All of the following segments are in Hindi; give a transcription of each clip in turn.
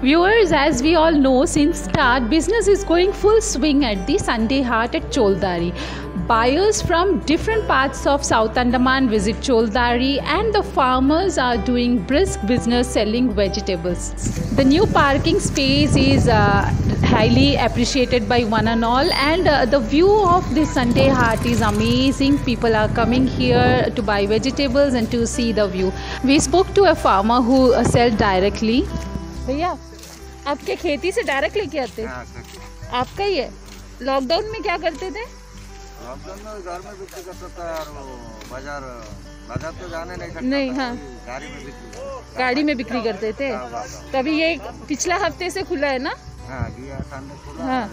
Viewers, as we all know, since start, business is going full swing at the Sunday Haat at Choldari. Buyers from different parts of South Andaman visit Choldari, and the farmers are doing brisk business selling vegetables. The new parking space is highly appreciated by one and all, and the view of the Sunday Haat is amazing. People are coming here to buy vegetables and to see the view. We spoke to a farmer who sells directly. भैया, आपके खेती से डायरेक्ट लेके आते हैं? आपका ही है। लॉकडाउन में क्या करते थे? लॉकडाउन में घर में बिक्री करता था और बाजार तो जाने नहीं सकता। नहीं, हाँ, गाड़ी में बिक्री करते थे। तभी ये पिछला हफ्ते से खुला है ना? हाँ,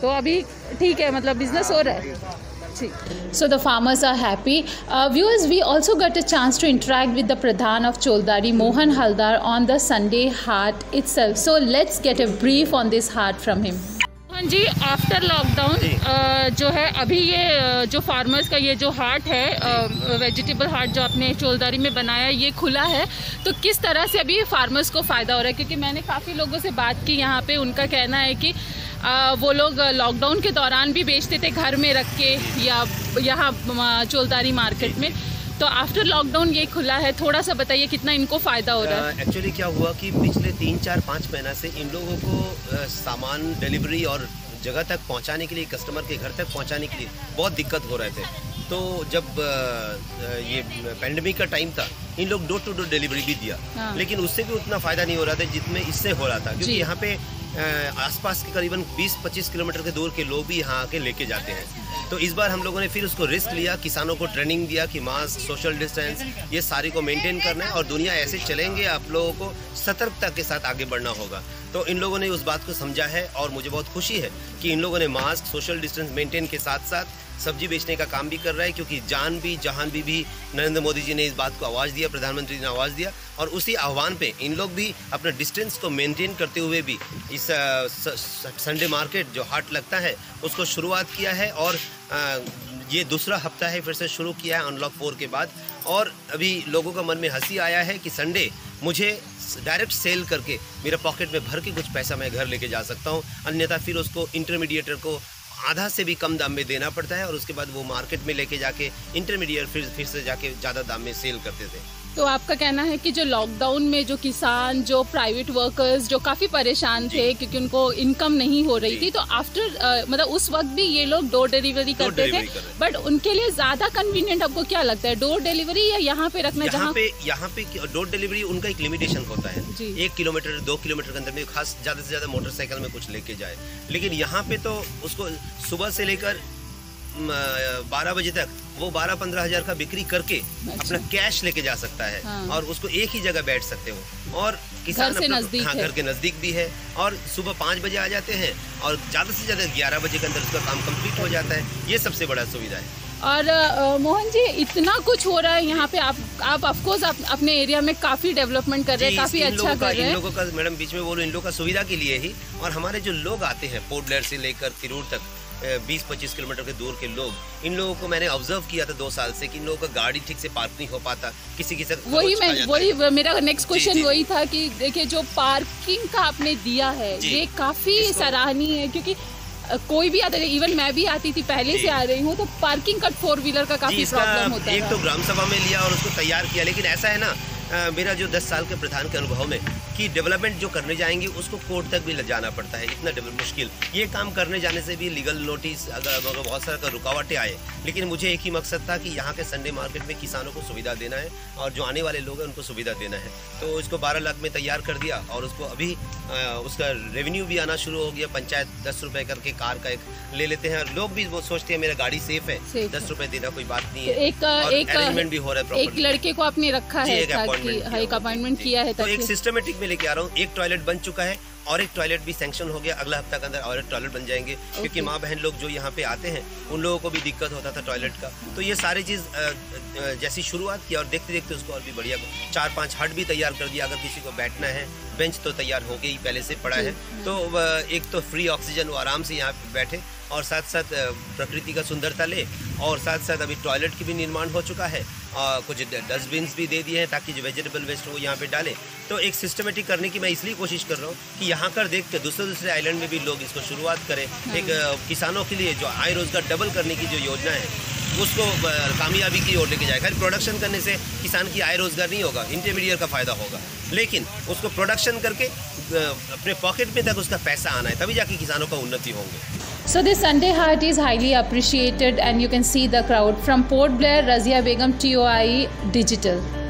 तो अभी ठीक है, मतलब बिजनेस हो रहा है। So the farmers are happy. Viewers, we also got a chance to interact with the Pradhan of Choldari, Mohan Haldar, on the Sunday Haat itself. So let's get a brief on this haat from him. Mohan ji, after lockdown जो है अभी ये जो फार्मर्स का ये जो हाट है, वेजिटेबल हाट जो आपने चोलदारी में बनाया, ये खुला है, तो किस तरह से अभी फार्मर्स को फ़ायदा हो रहा है? क्योंकि मैंने काफ़ी लोगों से बात की यहाँ पे, उनका कहना है कि वो लोग लॉकडाउन के दौरान भी बेचते थे घर में रख के या यहाँ चोलदारी मार्केट में, तो आफ्टर लॉकडाउन ये खुला है, थोड़ा सा बताइए कितना इनको फ़ायदा हो रहा है? एक्चुअली क्या हुआ कि पिछले 3-4-5 महीना से इन लोगों को सामान डिलीवरी और जगह तक पहुंचाने के लिए, कस्टमर के घर तक पहुंचाने के लिए बहुत दिक्कत हो रहे थे। तो जब ये पैंडेमिक का टाइम था, इन लोग डोर टू डोर डिलीवरी भी दिया, हाँ। लेकिन उससे भी उतना फ़ायदा नहीं हो रहा था जितने इससे हो रहा था, क्योंकि यहाँ पे आसपास के करीबन 20-25 किलोमीटर के दूर के लोग भी यहाँ आके लेके जाते हैं। तो इस बार हम लोगों ने फिर उसको रिस्क लिया, किसानों को ट्रेनिंग दिया कि मास्क, सोशल डिस्टेंस, ये सारी को मेंटेन करना है और दुनिया ऐसे चलेंगे, आप लोगों को सतर्कता के साथ आगे बढ़ना होगा। तो इन लोगों ने उस बात को समझा है और मुझे बहुत खुशी है कि इन लोगों ने मास्क, सोशल डिस्टेंस मेंटेन के साथ साथ सब्जी बेचने का काम भी कर रहा है, क्योंकि जान भी जहान भी नरेंद्र मोदी जी ने इस बात को आवाज़ दिया, प्रधानमंत्री ने आवाज़ दिया, और उसी आह्वान पे इन लोग भी अपना डिस्टेंस को मेंटेन करते हुए भी इस संडे मार्केट जो हाट लगता है उसको शुरुआत किया है। और ये दूसरा हफ्ता है, फिर से शुरू किया है अनलॉक 4 के बाद, और अभी लोगों का मन में हंसी आया है कि संडे मुझे डायरेक्ट सेल करके मेरा पॉकेट में भर के कुछ पैसा मैं घर लेके जा सकता हूँ, अन्यथा फिर उसको इंटरमीडिएटर को आधा से भी कम दाम में देना पड़ता है और उसके बाद वो मार्केट में लेके जाके इंटरमीडिएट फिर से जाके ज़्यादा दाम में सेल करते थे। तो आपका कहना है कि जो लॉकडाउन में जो किसान, जो प्राइवेट वर्कर्स जो काफ़ी परेशान थे क्योंकि उनको इनकम नहीं हो रही थी, तो आफ्टर मतलब उस वक्त भी ये लोग डोर डिलीवरी करते थे, बट उनके लिए ज़्यादा कन्वीनियंट आपको क्या लगता है, डोर डिलीवरी या यहाँ पे रखना? यहाँ पे डोर डिलीवरी उनका एक लिमिटेशन होता है, 1 किलोमीटर 2 किलोमीटर के अंदर में खास ज़्यादा से ज़्यादा मोटरसाइकिल में कुछ लेके जाए, लेकिन यहाँ पे तो उसको सुबह से लेकर 12 बजे तक वो 12-15 हज़ार का बिक्री करके अपना कैश लेके जा सकता है, हाँ। और उसको एक ही जगह बैठ सकते हो, और किसान घर के नज़दीक भी है, और सुबह 5 बजे आ जाते हैं और ज़्यादा से ज़्यादा 11 बजे के अंदर उसका काम कंप्लीट हो जाता है। ये सबसे बड़ा सुविधा है। और मोहन जी, इतना कुछ हो रहा है यहाँ पे, आप ऑफकोर्स अपने एरिया में काफ़ी डेवलपमेंट कर रहे हैं, काफ़ी अच्छा कर रहे हैं। इन लोगों का, मैडम बीच में बोलो, इन लोगों का सुविधा के लिए ही, और हमारे जो लोग आते हैं पोर्ट ब्लेयर से लेकर तिरूर तक 20-25 किलोमीटर के दूर के लोग, इन लोगों को मैंने ऑब्जर्व किया था 2 साल से कि इन लोगों का गाड़ी ठीक से पार्क नहीं हो पाता, किसी वही मेरा नेक्स्ट क्वेश्चन वही था कि देखिए जो पार्किंग का आपने दिया है ये काफ़ी सराहनीय है, क्योंकि कोई भी आता है, इवन मैं भी आती थी, पहले से आ रही हूँ, तो पार्किंग का 4 व्हीलर का काफ़ी प्रॉब्लम होता है। एक तो ग्राम सभा में लिया और उसको तैयार किया, लेकिन ऐसा है ना, मेरा जो 10 साल के प्रधान के अनुभव में कि डेवलपमेंट जो करने जाएंगे उसको कोर्ट तक भी ले जाना पड़ता है, इतना मुश्किल ये काम करने जाने से भी लीगल नोटिस, अगर बहुत सारा रुकावटें आए, लेकिन मुझे एक ही मकसद था कि यहाँ के संडे मार्केट में किसानों को सुविधा देना है और जो आने वाले लोग हैं उनको सुविधा देना है। तो इसको 12 लाख में तैयार कर दिया, और उसको अभी उसका रेवेन्यू भी आना शुरू हो गया। पंचायत 10 रुपये करके कार का एक ले लेते हैं, और लोग भी वो सोचते हैं मेरा गाड़ी सेफ है, 10 रुपये देना कोई बात नहीं है। एक अरेंजमेंट भी हो रहा है, एक लड़के को आपने रखा है, एक अपॉइंटमेंट किया है, तो एक सिस्टमेटिक में लेके आ रहा हूँ। एक टॉयलेट बन चुका है और एक टॉयलेट भी सैंक्शन हो गया, अगला हफ्ता के अंदर और एक टॉयलेट बन जाएंगे, क्योंकि माँ बहन लोग जो यहाँ पे आते हैं उन लोगों को भी दिक्कत होता था टॉयलेट का। तो ये सारी चीज़ जैसी शुरुआत किया और देखते देखते उसको और भी बढ़िया 4-5 हट भी तैयार कर दिया। अगर किसी को बैठना है, बेंच तो तैयार हो गई, पहले से पड़ा है, तो एक तो फ्री ऑक्सीजन, वो आराम से यहाँ पे बैठे और साथ साथ प्रकृति का सुंदरता ले, और साथ साथ अभी टॉयलेट की भी निर्माण हो चुका है, कुछ डस्टबिन भी दे दिए हैं ताकि जो वेजिटेबल वेस्ट हो यहाँ पे डालें। तो एक सिस्टमेटिक करने की मैं इसलिए कोशिश कर रहा हूँ कि यहाँ कर देख के दूसरे आइलैंड में भी लोग इसको शुरुआत करें। एक किसानों के लिए जो आय रोजगार डबल करने की जो योजना है उसको कामयाबी की ओर लेके जाए। खाली प्रोडक्शन करने से किसान की आय रोजगार नहीं होगा, इंटरमीडिएट का फायदा होगा, लेकिन उसको प्रोडक्शन करके अपने पॉकेट में तक उसका पैसा आना है, तभी जाके किसानों का उन्नति होंगे। So this Sunday Haat is highly appreciated and you can see the crowd from Port Blair, Razia Begum, TOI Digital.